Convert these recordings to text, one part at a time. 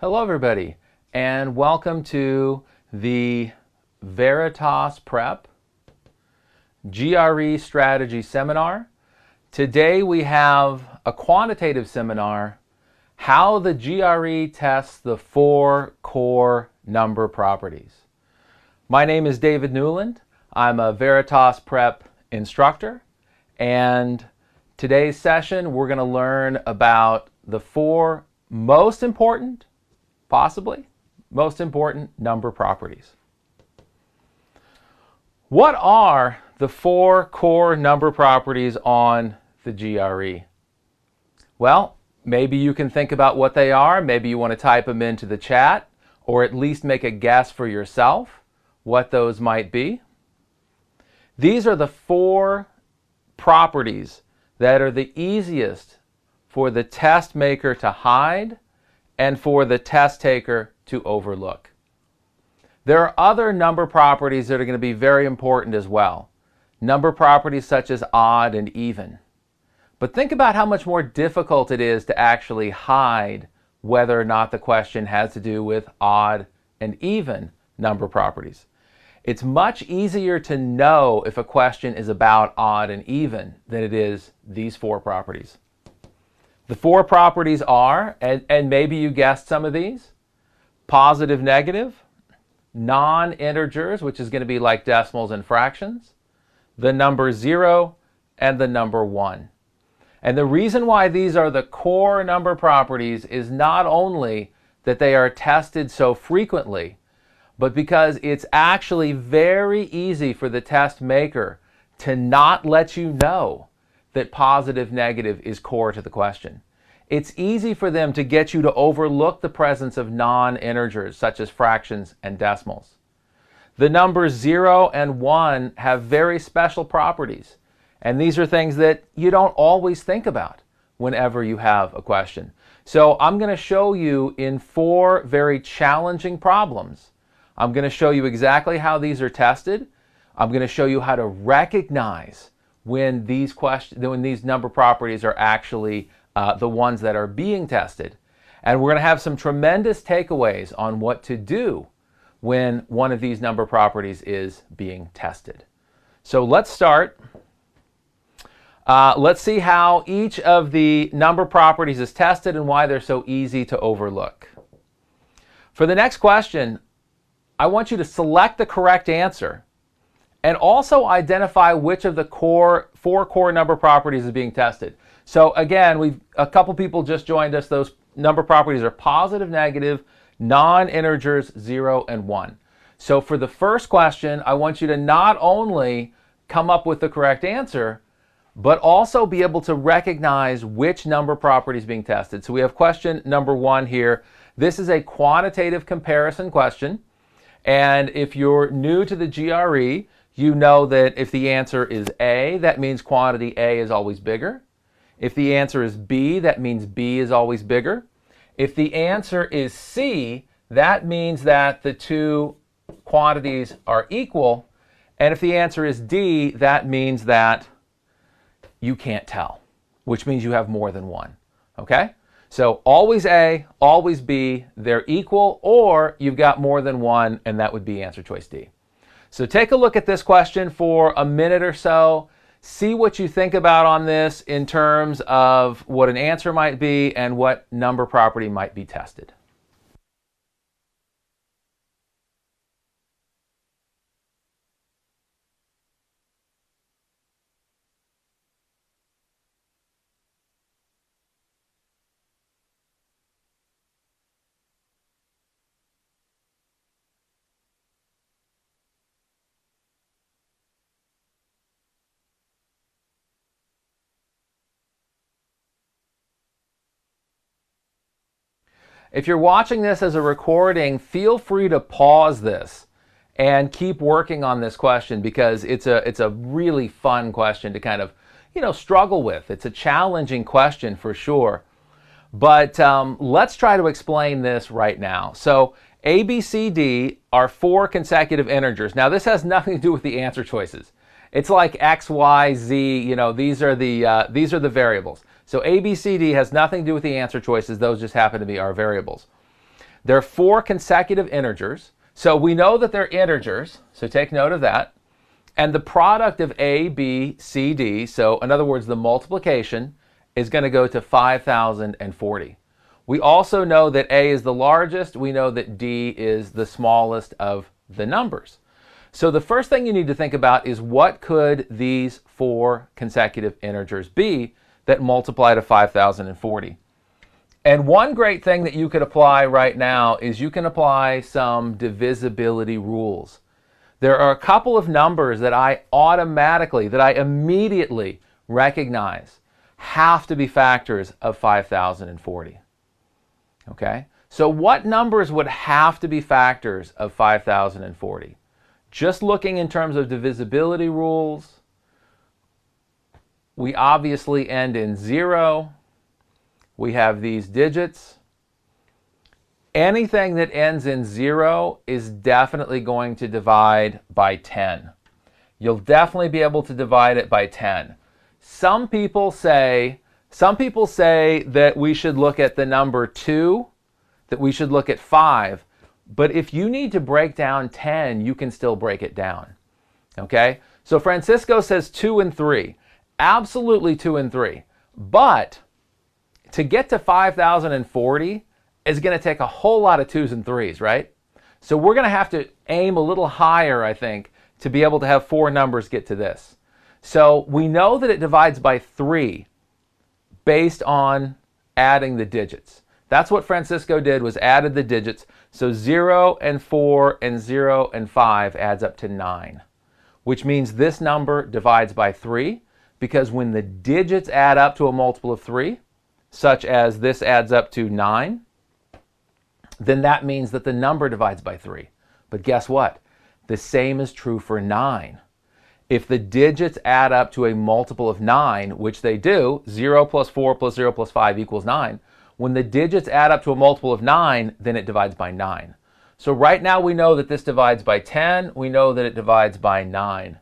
Hello everybody, and welcome to the Veritas Prep GRE Strategy Seminar. Today we have a quantitative seminar, how the GRE tests the 4 core number properties. My name is David Newland. I'm a Veritas Prep instructor, and today's session we're going to learn about the 4 most important, possibly most important number properties. What are the 4 core number properties on the GRE? Well, maybe you can think about what they are. Maybe you want to type them into the chat, or at least make a guess for yourself what those might be. These are the 4 properties that are the easiest for the test maker to hide and for the test taker to overlook. There are other number properties that are going to be very important as well. Number properties such as odd and even. But think about how much more difficult it is to actually hide whether or not the question has to do with odd and even number properties. It's much easier to know if a question is about odd and even than it is these 4 properties. The 4 properties are, and maybe you guessed some of these, positive, negative, non-integers, which is going to be like decimals and fractions, the number 0, and the number 1. And the reason why these are the core number properties is not only that they are tested so frequently, but because it's actually very easy for the test maker to not let you know that positive, negative is core to the question. It's easy for them to get you to overlook the presence of non-integers such as fractions and decimals. The numbers 0 and 1 have very special properties, and these are things that you don't always think about whenever you have a question. So I'm going to show you in 4 very challenging problems. I'm going to show you exactly how these are tested. I'm going to show you how to recognize when these number properties are actually the ones that are being tested. And we're going to have some tremendous takeaways on what to do when one of these number properties is being tested. So let's start. Let's see how each of the number properties is tested and why they're so easy to overlook. For the next question, I want you to select the correct answer and also identify which of the 4 core number properties is being tested. So again, a couple people just joined us. Those number properties are positive, negative, non-integers, 0 and 1. So for the first question, I want you to not only come up with the correct answer, but also be able to recognize which number property is being tested. So we have question number 1 here. This is a quantitative comparison question. And if you're new to the GRE, you know that if the answer is A, that means quantity A is always bigger. If the answer is B, that means B is always bigger. If the answer is C, that means that the 2 quantities are equal. And if the answer is D, that means that you can't tell, which means you have more than one. Okay? So always A, always B, they're equal, or you've got more than one, and that would be answer choice D. So take a look at this question for a minute or so. See what you think about on this in terms of what an answer might be and what number property might be tested. If you're watching this as a recording, feel free to pause this and keep working on this question because it's a really fun question to kind of, struggle with. It's a challenging question for sure. But let's try to explain this right now. So A, B, C, D are 4 consecutive integers. Now this has nothing to do with the answer choices. It's like X, Y, Z, these are the variables. So A, B, C, D has nothing to do with the answer choices. Those just happen to be our variables. They're 4 consecutive integers. So we know that they're integers, so take note of that. And the product of A, B, C, D, so in other words, the multiplication, is going to go to 5,040. We also know that A is the largest. We know that D is the smallest of the numbers. So the first thing you need to think about is what could these 4 consecutive integers be that multiply to 5,040? And one great thing that you could apply right now is you can apply some divisibility rules. There are a couple of numbers that I immediately recognize have to be factors of 5,040. Okay? So what numbers would have to be factors of 5,040? Just looking in terms of divisibility rules, we obviously end in 0. We have these digits. Anything that ends in 0 is definitely going to divide by 10. You'll definitely be able to divide it by 10. Some people say that we should look at the number 2, that we should look at 5, but if you need to break down 10, you can still break it down. Okay? So Francisco says 2 and 3. Absolutely 2 and 3. But to get to 5,040 is going to take a whole lot of 2s and 3s, right? So we're going to have to aim a little higher, I think, to be able to have 4 numbers get to this. So we know that it divides by 3 based on adding the digits. That's what Francisco did, was added the digits. So 0 and 4 and 0 and 5 adds up to 9, which means this number divides by 3, because when the digits add up to a multiple of 3, such as this adds up to 9, then that means that the number divides by 3. But guess what? The same is true for 9. If the digits add up to a multiple of 9, which they do, 0 plus 4 plus 0 plus 5 equals 9, when the digits add up to a multiple of 9, then it divides by 9. So right now we know that this divides by 10. We know that it divides by 9.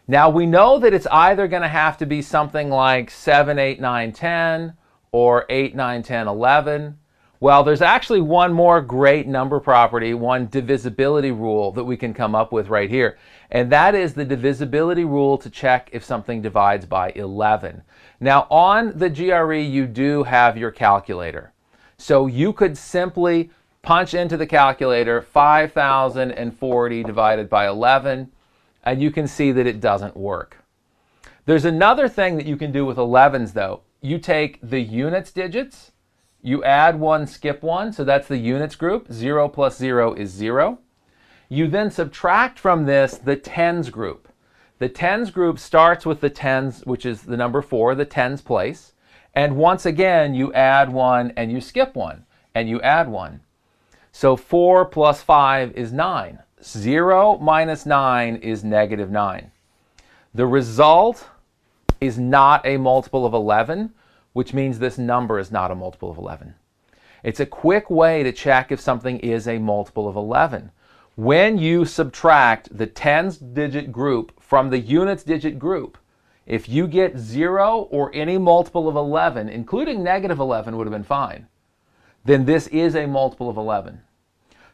Now we know that it's either going to have to be something like 7, 8, 9, 10, or 8, 9, 10, 11. Well, there's actually one more great number property, one divisibility rule that we can come up with right here. And that is the divisibility rule to check if something divides by 11. Now on the GRE, you do have your calculator. So you could simply punch into the calculator 5,040 divided by 11, and you can see that it doesn't work. There's another thing that you can do with 11s though. You take the units digits, you add 1, skip 1, so that's the units group. 0 plus 0 is 0. You then subtract from this the tens group. The tens group starts with the tens, which is the number 4, the tens place. And once again, you add 1 and you skip 1, and you add 1. So 4 plus 5 is 9. 0 minus 9 is negative 9. The result is not a multiple of 11, which means this number is not a multiple of 11. It's a quick way to check if something is a multiple of 11. When you subtract the tens digit group from the units digit group, if you get 0 or any multiple of 11, including negative 11 would have been fine, then this is a multiple of 11.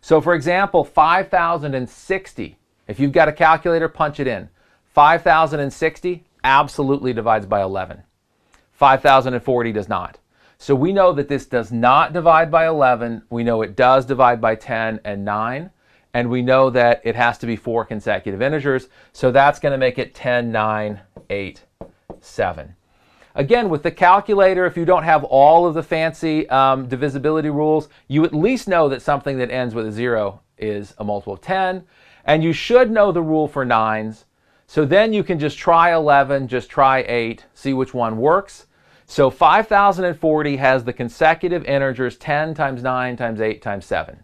So for example, 5,060, if you've got a calculator, punch it in. 5,060 absolutely divides by 11. 5,040 does not. So we know that this does not divide by 11. We know it does divide by 10 and 9. And we know that it has to be 4 consecutive integers. So that's going to make it 10, 9, 8, 7. Again, with the calculator, if you don't have all of the fancy divisibility rules, you at least know that something that ends with a 0 is a multiple of 10. And you should know the rule for 9s. So then you can just try 11, just try 8, see which one works. So 5,040 has the consecutive integers 10 times 9 times 8 times 7.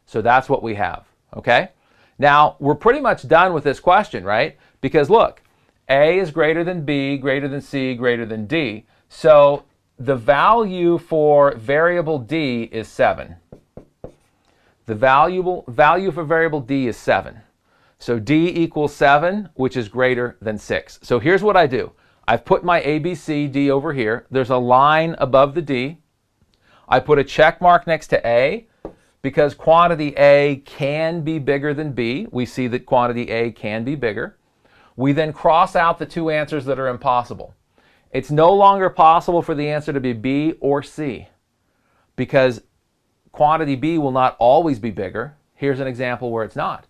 So that's what we have, okay? Now, we're pretty much done with this question, right? Because look, A is greater than B, greater than C, greater than D. So the value for variable D is 7. The value for variable D is 7. So D equals 7, which is greater than 6. So here's what I do. I've put my A, B, C, D over here. There's a line above the D. I put a check mark next to A. because quantity A can be bigger than B. We see that quantity A can be bigger. We then cross out the two answers that are impossible. It's no longer possible for the answer to be B or C because quantity B will not always be bigger. Here's an example where it's not.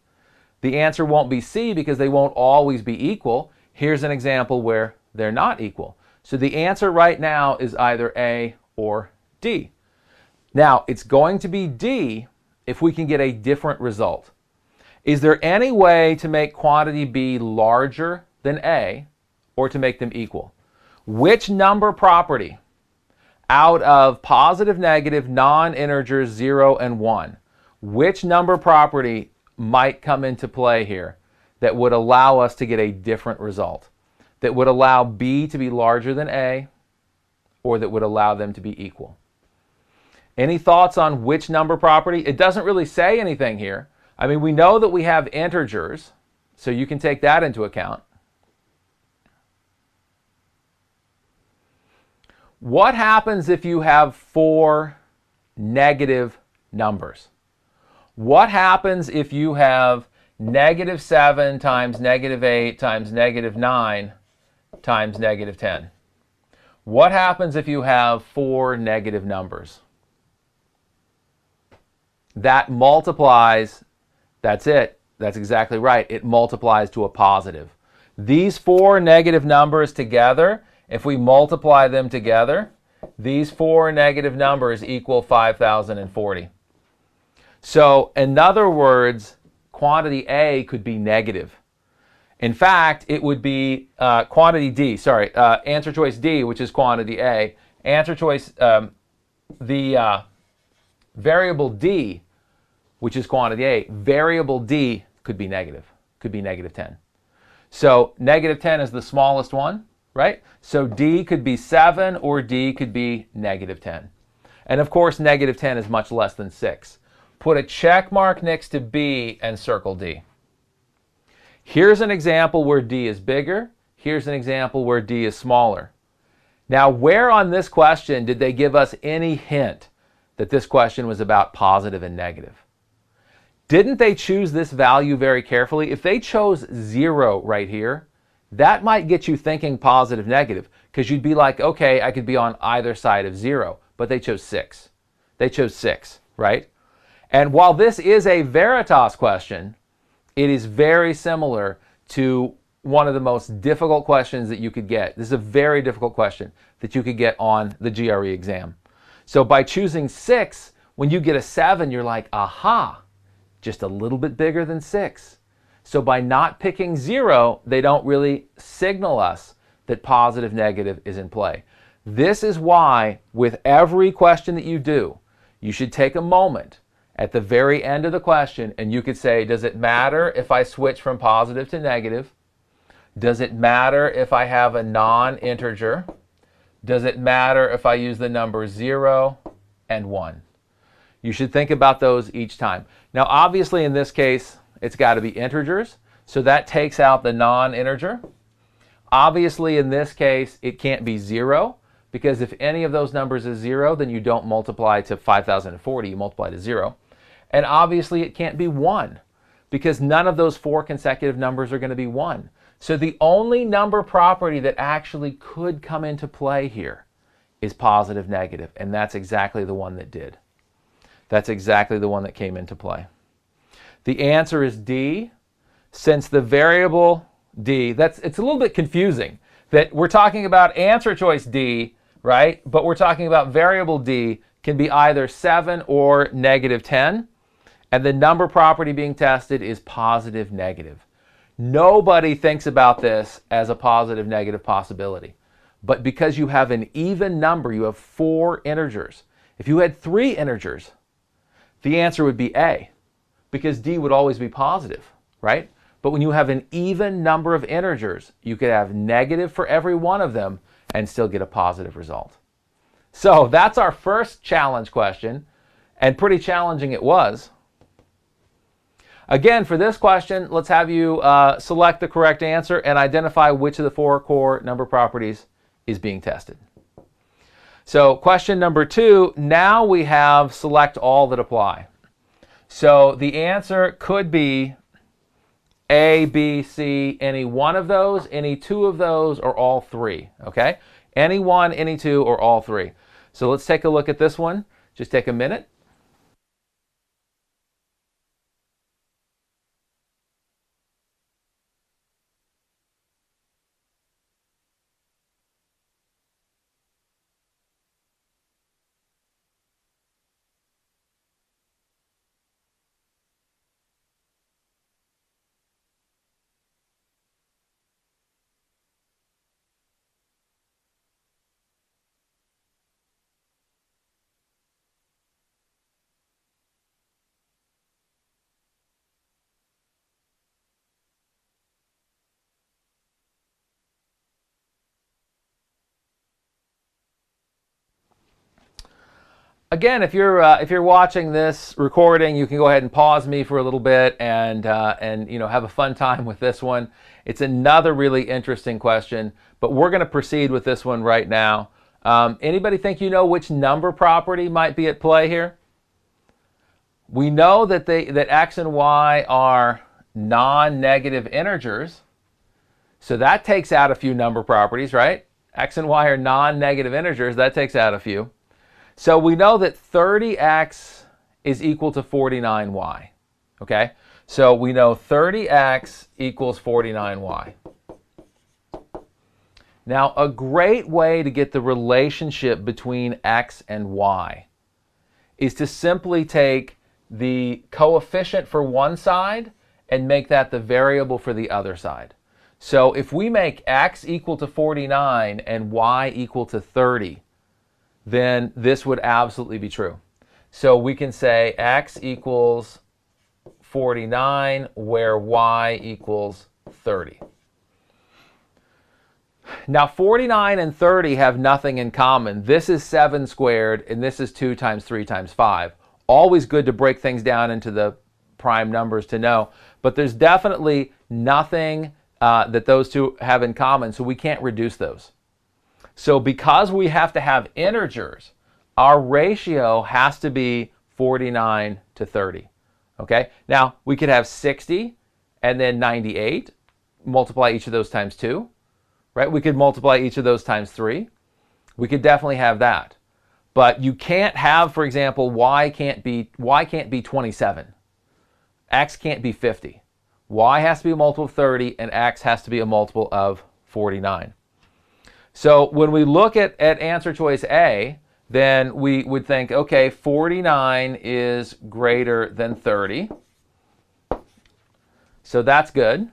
The answer won't be C because they won't always be equal. Here's an example where they're not equal. So the answer right now is either A or D. Now, it's going to be D if we can get a different result. Is there any way to make quantity B larger than A or to make them equal? Which number property out of positive, negative, non-integers 0 and 1, which number property might come into play here that would allow us to get a different result, that would allow B to be larger than A or that would allow them to be equal? Any thoughts on which number property? It doesn't really say anything here. I mean, we know that we have integers, so you can take that into account. What happens if you have 4 negative numbers? What happens if you have -7 times -8 times -9 times -10? What happens if you have 4 negative numbers? That multiplies, that's it, that's exactly right, it multiplies to a positive. These 4 negative numbers together, if we multiply them together, these 4 negative numbers equal 5,040. So, in other words, quantity A could be negative. In fact, it would be quantity D, sorry, answer choice D, which is quantity A. Answer choice, the variable D, which is quantity A, variable D could be negative, could be -10. So, -10 is the smallest one, right? So D could be 7 or D could be -10. And of course, -10 is much less than 6. Put a check mark next to B and circle D. Here's an example where D is bigger. Here's an example where D is smaller. Now, where on this question did they give us any hint that this question was about positive and negative? Didn't they choose this value very carefully? If they chose 0 right here, that might get you thinking positive, negative, because you'd be like, okay, I could be on either side of 0, but they chose 6. They chose 6, right? And while this is a Veritas question, it is very similar to one of the most difficult questions that you could get. This is a very difficult question that you could get on the GRE exam. So by choosing 6, when you get a 7, you're like, aha, just a little bit bigger than 6. So by not picking 0, they don't really signal us that positive, negative is in play. This is why with every question that you do, you should take a moment at the very end of the question and you could say, does it matter if I switch from positive to negative? Does it matter if I have a non-integer? Does it matter if I use the numbers 0 and 1? You should think about those each time. Now, obviously, in this case, it's got to be integers, so that takes out the non-integer. Obviously, in this case, it can't be 0, because if any of those numbers is 0, then you don't multiply to 5,040, you multiply to 0. And obviously, it can't be 1, because none of those 4 consecutive numbers are going to be 1. So the only number property that actually could come into play here is positive, negative, and that's exactly the one that did. That's exactly the one that came into play. The answer is D. Since the variable D, it's a little bit confusing that we're talking about answer choice D, right? But we're talking about variable D can be either 7 or -10. And the number property being tested is positive, negative. Nobody thinks about this as a positive, negative possibility. But because you have an even number, you have 4 integers. If you had 3 integers, the answer would be A, because D would always be positive, right? But when you have an even number of integers, you could have negative for every one of them and still get a positive result. So that's our first challenge question, and pretty challenging it was. Again, for this question, let's have you select the correct answer and identify which of the 4 core number properties is being tested. So question number 2, now we have select all that apply. So the answer could be A, B, C, any one of those, any two of those, or all three, okay? Any one, any two, or all three. So let's take a look at this one. Just take a minute. Again, if you're watching this recording, you can go ahead and pause me for a little bit and have a fun time with this one. It's another really interesting question, but we're going to proceed with this one right now. Anybody think you know which number property might be at play here? We know that that x and y are non-negative integers, so that takes out a few number properties, right? X and y are non-negative integers, that takes out a few. So we know that 30x is equal to 49y, okay? So we know 30x equals 49y. Now, a great way to get the relationship between x and y is to simply take the coefficient for one side and make that the variable for the other side. So if we make x equal to 49 and y equal to 30, then this would absolutely be true. So we can say x equals 49 where y equals 30. Now 49 and 30 have nothing in common. This is 7 squared and this is 2 times 3 times 5. Always good to break things down into the prime numbers to know, but there's definitely nothing that those two have in common, so we can't reduce those. So because we have to have integers, our ratio has to be 49 to 30. Okay? Now, we could have 60 and then 98. Multiply each of those times 2. Right? We could multiply each of those times 3. We could definitely have that. But you can't have, for example, y can't be 27. X can't be 50. Y has to be a multiple of 30 and x has to be a multiple of 49. So when we look at answer choice A, then we would think, okay, 49 is greater than 30. So that's good.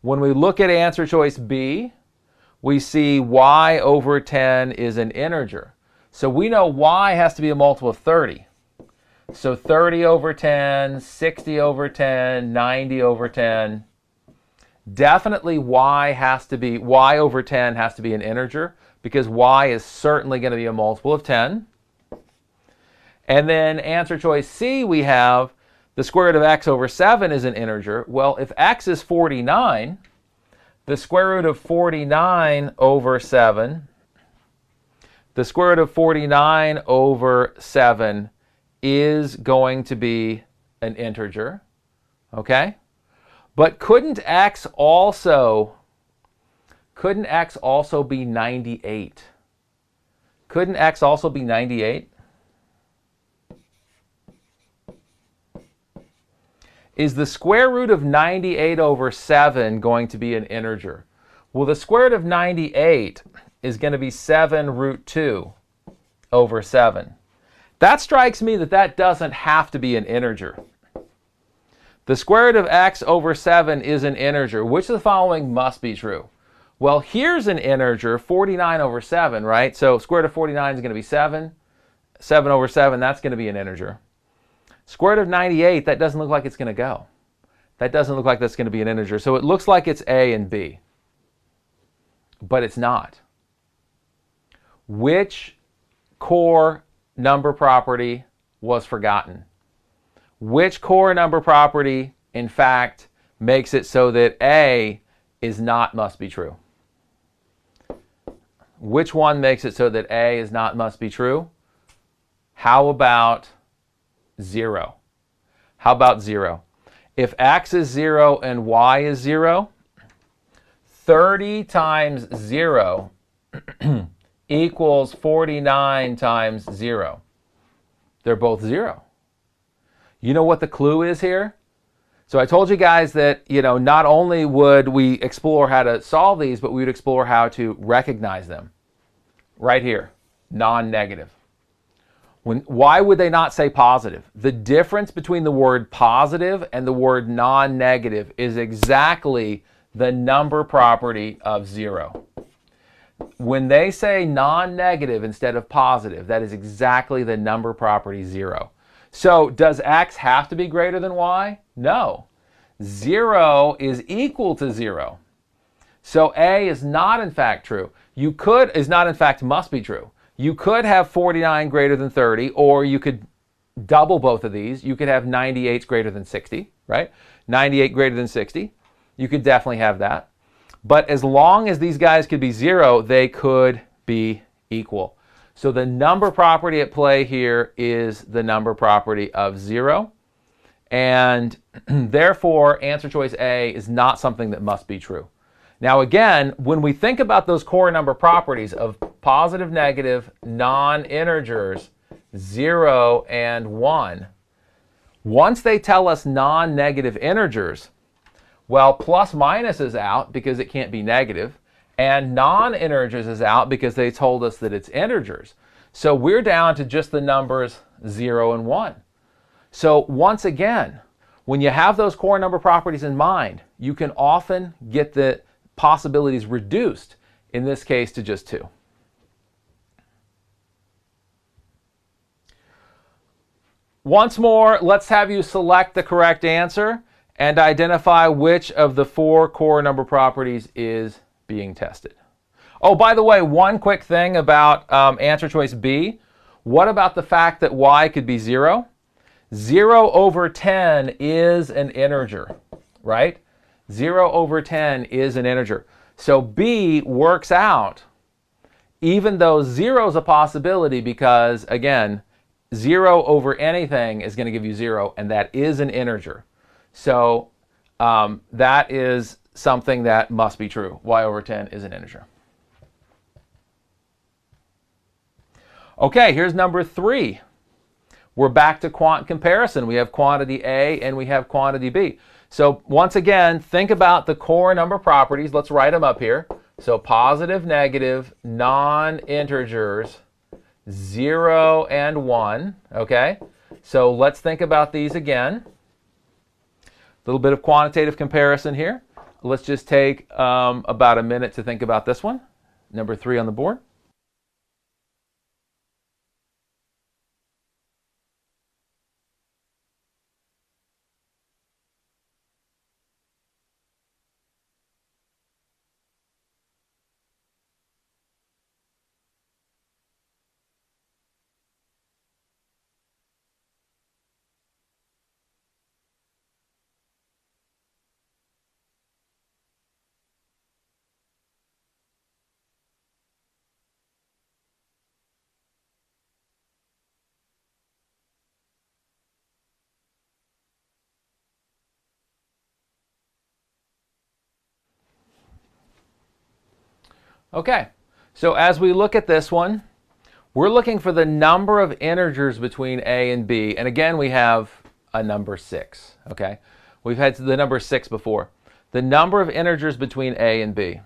When we look at answer choice B, we see y over 10 is an integer. So we know y has to be a multiple of 30. So 30 over 10, 60 over 10, 90 over 10. Definitely y over 10 has to be an integer because y is certainly going to be a multiple of 10. And then answer choice C, we have the square root of x over 7 is an integer. Well, if x is 49, the square root of 49 over 7, the square root of 49 over 7 is going to be an integer, okay? But couldn't x also be 98? Couldn't x also be 98? Is the square root of 98 over 7 going to be an integer? Well, the square root of 98 is going to be 7 root 2 over 7. That strikes me that doesn't have to be an integer. The square root of x over 7 is an integer. Which of the following must be true? Well, here's an integer, 49 over 7, right? So square root of 49 is going to be 7. 7 over 7, that's going to be an integer. Square root of 98, that doesn't look like it's going to go. That doesn't look like that's going to be an integer. So it looks like it's A and B. But it's not. Which core number property was forgotten? Which core number property, in fact, makes it so that A is not must be true? Which one makes it so that A is not must be true? How about 0? How about 0? If x is 0 and y is 0, 30 times 0 equals 49 times 0. They're both 0. You know what the clue is here? So I told you guys that, not only would we explore how to solve these, but we would explore how to recognize them. Right here, non-negative. Why would they not say positive? The difference between the word positive and the word non-negative is exactly the number property of 0. When they say non-negative instead of positive, that is exactly the number property 0. So does x have to be greater than y? No. 0 is equal to 0. So A is not in fact true. Must be true. You could have 49 greater than 30, or you could double both of these. You could have 98 greater than 60, right? 98 greater than 60. You could definitely have that. But as long as these guys could be 0, they could be equal. So the number property at play here is the number property of 0. And therefore, answer choice A is not something that must be true. Now again, when we think about those core number properties of positive, negative, non-integers, 0 and 1, once they tell us non-negative integers, well, plus minus is out because it can't be negative, and non-integers is out because they told us that it's integers. So we're down to just the numbers 0 and 1. So once again, when you have those core number properties in mind, you can often get the possibilities reduced, in this case to just 2. Once more, let's have you select the correct answer and identify which of the 4 core number properties is being tested. Oh, by the way, one quick thing about answer choice B. What about the fact that y could be 0? 0 over 10 is an integer, right? 0 over 10 is an integer. So B works out even though 0 is a possibility because, again, 0 over anything is going to give you 0, and that is an integer. So that is something that must be true. Y over 10 is an integer. Okay, here's number 3. We're back to quant comparison. We have quantity A and we have quantity B. So once again, think about the core number properties. Let's write them up here. So positive, negative, non-integers, 0 and 1. Okay, so let's think about these again. A little bit of quantitative comparison here. Let's just take about a minute to think about this one. Number 3 on the board. Okay, so as we look at this one, we're looking for the number of integers between A and B. And again, we have a number 6. Okay, we've had the number 6 before. The number of integers between A and B.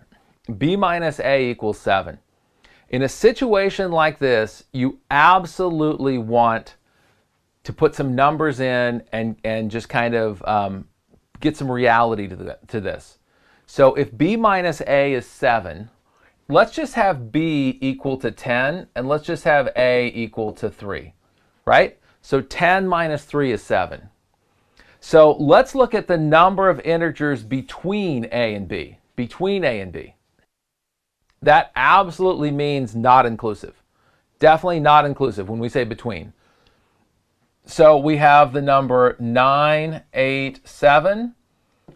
B minus A equals 7. In a situation like this, you absolutely want to put some numbers in and just kind of get some reality to this. So if B minus A is 7, let's just have B equal to 10, and let's just have A equal to 3, right? So 10 minus 3 is 7. So let's look at the number of integers between A and B. Between A and B. That absolutely means not inclusive. Definitely not inclusive when we say between. So we have the number 9, 8, 7,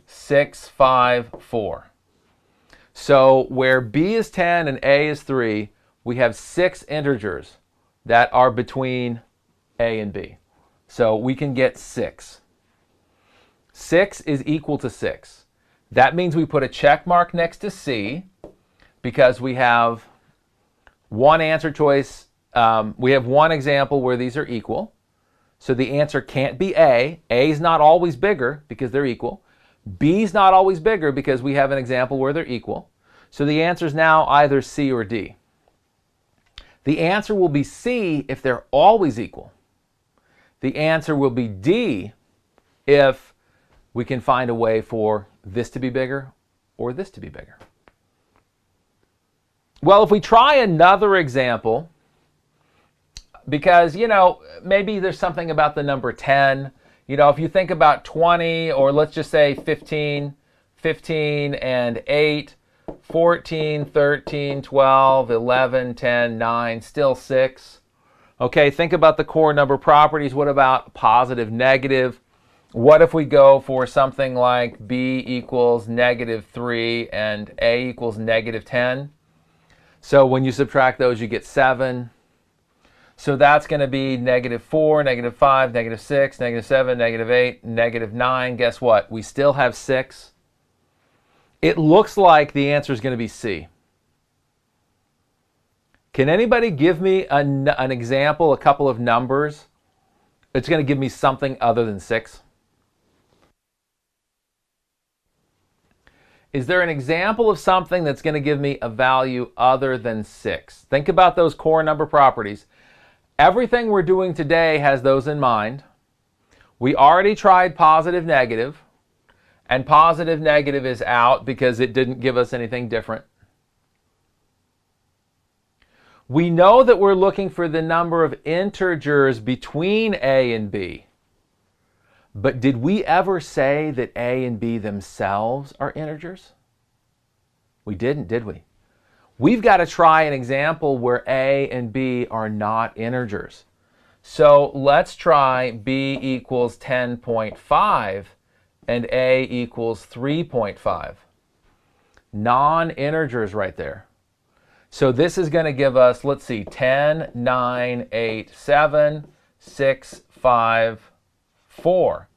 6, 5, 4. So where B is 10 and A is 3, we have 6 integers that are between A and B. So we can get 6. 6 is equal to 6. That means we put a check mark next to C because we have one answer choice. We have one example where these are equal. So the answer can't be A. A is not always bigger because they're equal. B is not always bigger because we have an example where they're equal. So the answer is now either C or D. The answer will be C if they're always equal. The answer will be D if we can find a way for this to be bigger or this to be bigger. Well, if we try another example, because, maybe there's something about the number 10. If you think about 20, or let's just say 15 and 8, 14, 13, 12, 11, 10, 9, still 6. Okay, think about the core number properties. What about positive, negative? What if we go for something like B equals -3 and A equals -10? So when you subtract those, you get 7. So that's going to be -4, -5, -6, -7, -8, -9. Guess what? We still have 6. It looks like the answer is going to be C. Can anybody give me an example, a couple of numbers? It's going to give me something other than 6. Is there an example of something that's going to give me a value other than 6? Think about those core number properties. Everything we're doing today has those in mind. We already tried positive, negative, and positive, negative is out because it didn't give us anything different. We know that we're looking for the number of integers between A and B. But did we ever say that A and B themselves are integers? We didn't, did we? We've got to try an example where A and B are not integers. So let's try B equals 10.5 and A equals 3.5. Non-integers right there. So this is going to give us, let's see, 10, 9, 8, 7, 6, 5, 4.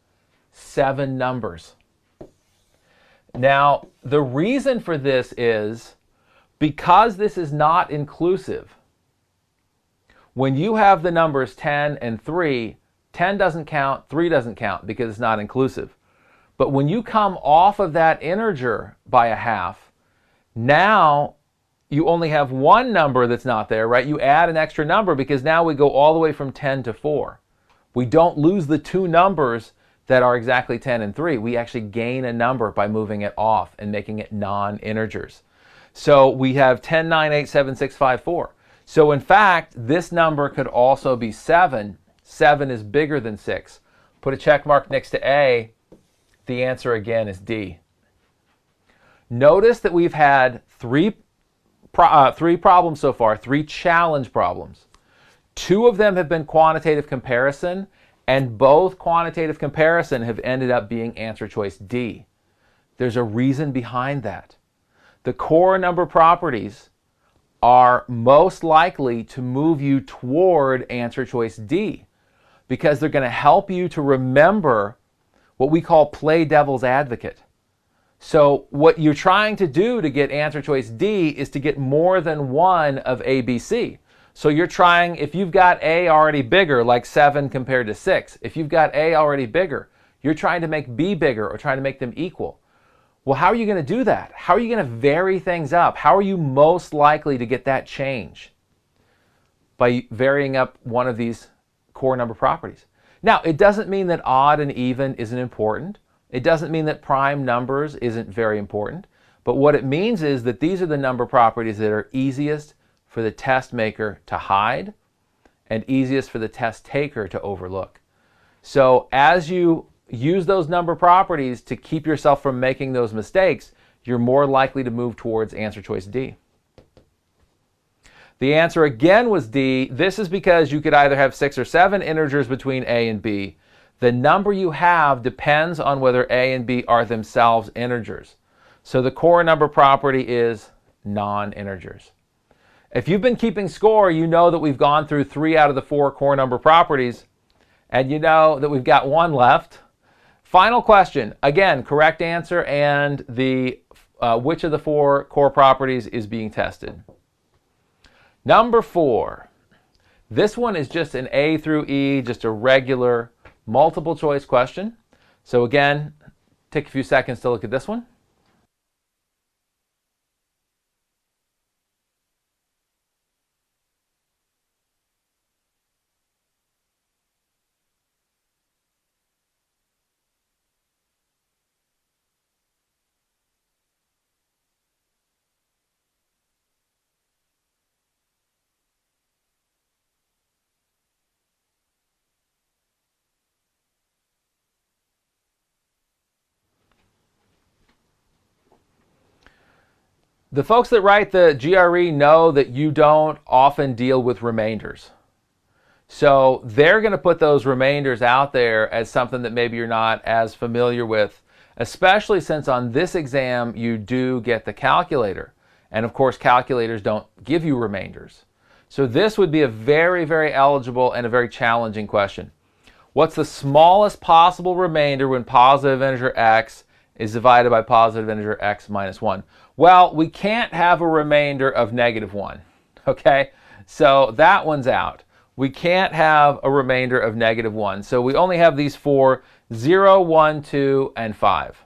7 numbers. Now, the reason for this is because this is not inclusive. When you have the numbers 10 and 3, 10 doesn't count, 3 doesn't count because it's not inclusive. But when you come off of that integer by a half, now you only have one number that's not there, right? You add an extra number because now we go all the way from 10 to 4. We don't lose the two numbers that are exactly 10 and 3. We actually gain a number by moving it off and making it non-integers. So we have 10, 9, 8, 7, 6, 5, 4. So in fact, this number could also be 7. 7 is bigger than 6. Put a check mark next to A. The answer again is D. Notice that we've had three problems so far, 3 challenge problems. 2 of them have been quantitative comparison, and both quantitative comparison have ended up being answer choice D. There's a reason behind that. The core number properties are most likely to move you toward answer choice D because they're going to help you to remember what we call play devil's advocate. So what you're trying to do to get answer choice D is to get more than one of A, B, C. So you're trying, if you've got A already bigger, like 7 compared to 6, if you've got A already bigger, you're trying to make B bigger or trying to make them equal. Well, how are you going to do that? How are you going to vary things up? How are you most likely to get that change? By varying up one of these core number properties. Now, it doesn't mean that odd and even isn't important. It doesn't mean that prime numbers isn't very important. But what it means is that these are the number properties that are easiest for the test maker to hide and easiest for the test taker to overlook. So as you use those number properties to keep yourself from making those mistakes, you're more likely to move towards answer choice D. The answer again was D. This is because you could either have 6 or 7 integers between A and B. The number you have depends on whether A and B are themselves integers. So the core number property is non-integers. If you've been keeping score, you know that we've gone through 3 out of the 4 core number properties, and you know that we've got one left. Final question. Again, correct answer and the which of the 4 core properties is being tested. Number 4. This one is just an A through E, just a regular multiple choice question. So again, take a few seconds to look at this one. The folks that write the GRE know that you don't often deal with remainders. So they're going to put those remainders out there as something that maybe you're not as familiar with, especially since on this exam you do get the calculator. And of course, calculators don't give you remainders. So this would be a very, very eligible and a very challenging question. What's the smallest possible remainder when positive integer x is divided by positive integer x minus 1? Well, we can't have a remainder of -1, okay? So that one's out. We can't have a remainder of -1. So we only have these 4, 0, 1, 2, and 5.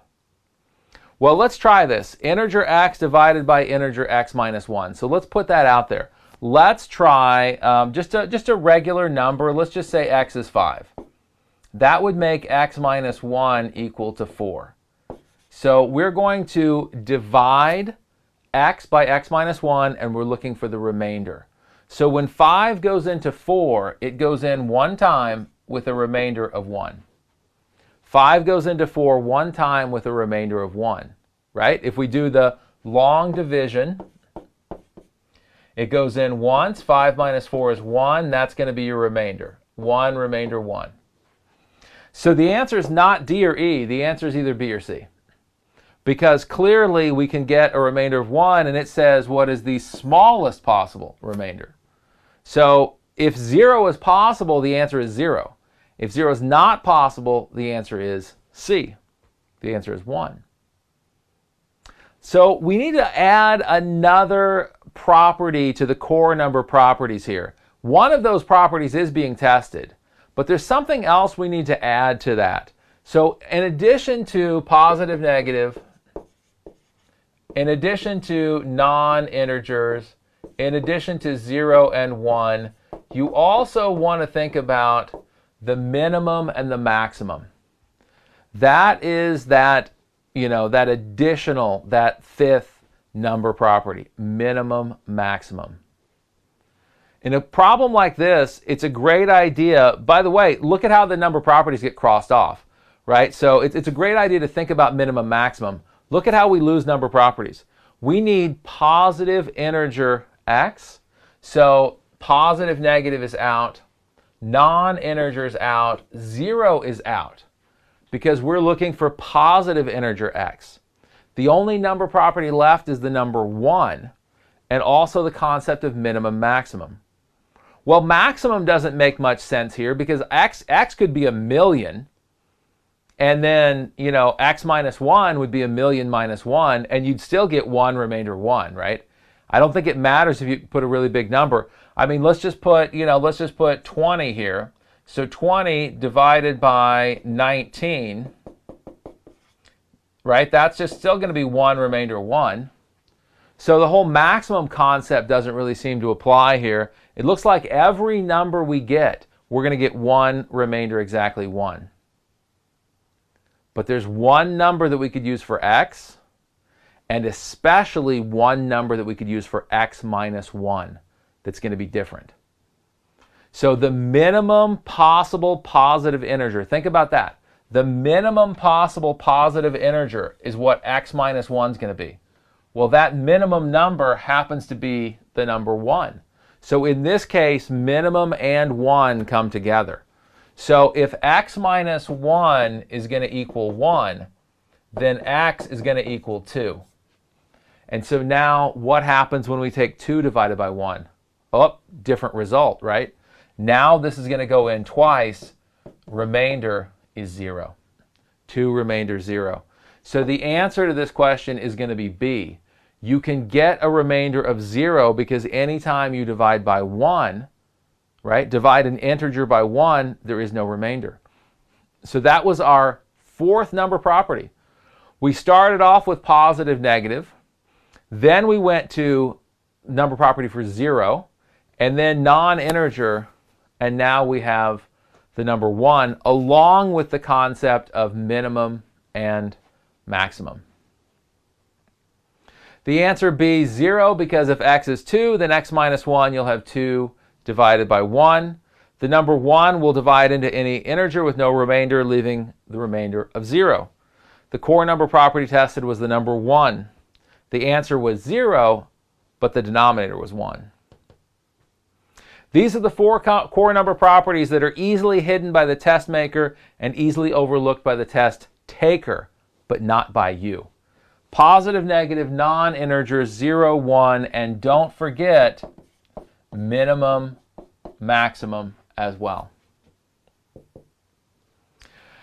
Well, let's try this. Integer x divided by integer x minus 1. So let's put that out there. Let's try just a regular number. Let's just say x is 5. That would make x minus 1 equal to 4. So we're going to divide x by x minus 1, and we're looking for the remainder. So when 5 goes into 4, it goes in one time with a remainder of 1. 5 goes into 4 one time with a remainder of 1, right? If we do the long division, it goes in once. 5 minus 4 is 1. That's going to be your remainder. 1, remainder 1. So the answer is not D or E. The answer is either B or C. Because clearly we can get a remainder of 1, and it says what is the smallest possible remainder. So if 0 is possible, the answer is 0. If 0 is not possible, the answer is C. The answer is 1. So we need to add another property to the core number properties here. One of those properties is being tested, but there's something else we need to add to that. So in addition to positive, negative, in addition to non-integers, in addition to 0 and 1, you also want to think about the minimum and the maximum. That is that, that additional, that 5th number property, minimum, maximum. In a problem like this, it's a great idea. By the way, look at how the number properties get crossed off, right? So it's a great idea to think about minimum, maximum. Look at how we lose number properties. We need positive integer x. So positive, negative is out. Non-integer is out. 0 is out because we're looking for positive integer x. The only number property left is the number 1 and also the concept of minimum, maximum. Well, maximum doesn't make much sense here because x could be 1,000,000. And then, x minus 1 would be 1,000,000 minus 1, and you'd still get 1, remainder 1, right? I don't think it matters if you put a really big number. I mean, let's just put 20 here. So 20 divided by 19, right? That's just still going to be 1, remainder 1. So the whole maximum concept doesn't really seem to apply here. It looks like every number we get, we're going to get 1, remainder exactly 1. But there's one number that we could use for x, and especially one number that we could use for x minus 1 that's going to be different. So the minimum possible positive integer, think about that. The minimum possible positive integer is what x minus 1 is going to be. Well, that minimum number happens to be the number 1. So in this case, minimum and 1 come together. So if x minus 1 is going to equal 1, then x is going to equal 2. And so now what happens when we take 2 divided by 1? Oh, different result, right? Now this is going to go in twice. Remainder is 0. 2 remainder 0. So the answer to this question is going to be B. You can get a remainder of 0 because anytime you divide by 1, right, divide an integer by 1, there is no remainder. So that was our fourth number property. We started off with positive, negative. Then we went to number property for 0, and then non-integer, and now we have the number 1, along with the concept of minimum and maximum. The answer B, 0, because if x is 2, then x minus 1, you'll have 2 divided by 1. The number 1 will divide into any integer with no remainder, leaving the remainder of 0. The core number property tested was the number 1. The answer was 0, but the denominator was 1. These are the 4 core number properties that are easily hidden by the test maker and easily overlooked by the test taker, but not by you. Positive, negative, non-integer, 0, 1, and don't forget minimum, maximum as well.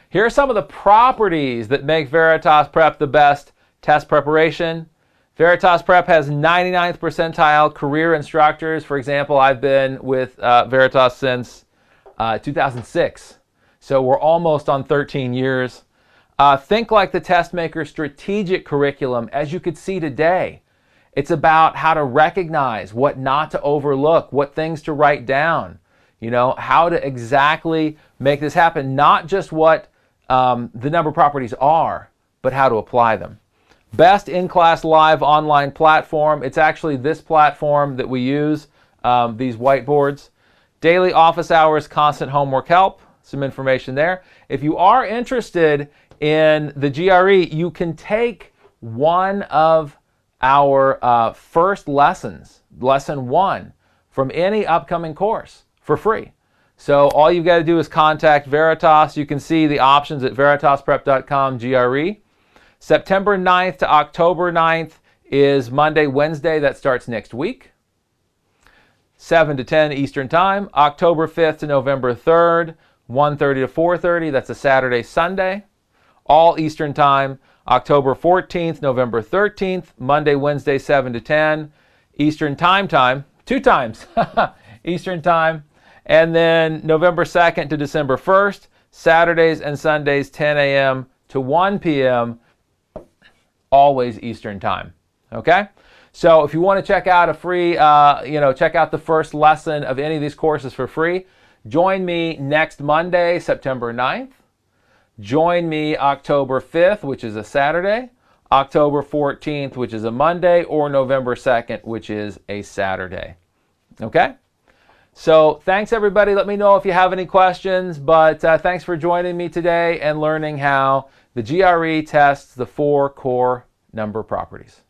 Here are some of the properties that make Veritas Prep the best test preparation. Veritas Prep has 99th percentile career instructors. For example, I've been with Veritas since 2006. So we're almost on 13 years. Think like the test maker strategic curriculum, as you could see today. It's about how to recognize what not to overlook, what things to write down, you know, how to exactly make this happen, not just what the number properties are, but how to apply them. Best in-class live online platform. It's actually this platform that we use, these whiteboards. Daily office hours, constant homework help. Some information there. If you are interested in the GRE, you can take one of our first lessons, lesson 1, from any upcoming course for free. So all you've got to do is contact Veritas. You can see the options at veritasprep.com GRE. September 9th to October 9th is Monday, Wednesday. That starts next week. 7 to 10 Eastern Time. October 5th to November 3rd, 1:30 to 4:30. That's a Saturday, Sunday. All Eastern Time. October 14th, November 13th, Monday, Wednesday, 7 to 10. Eastern Time, 2 times. Eastern Time. And then November 2nd to December 1st, Saturdays and Sundays, 10 a.m. to 1 p.m., always Eastern Time. Okay? So if you want to check out a free, check out the first lesson of any of these courses for free, join me next Monday, September 9th. Join me October 5th, which is a Saturday, October 14th, which is a Monday, or November 2nd, which is a Saturday. Okay? So thanks, everybody. Let me know if you have any questions, but thanks for joining me today and learning how the GRE tests the 4 core number properties.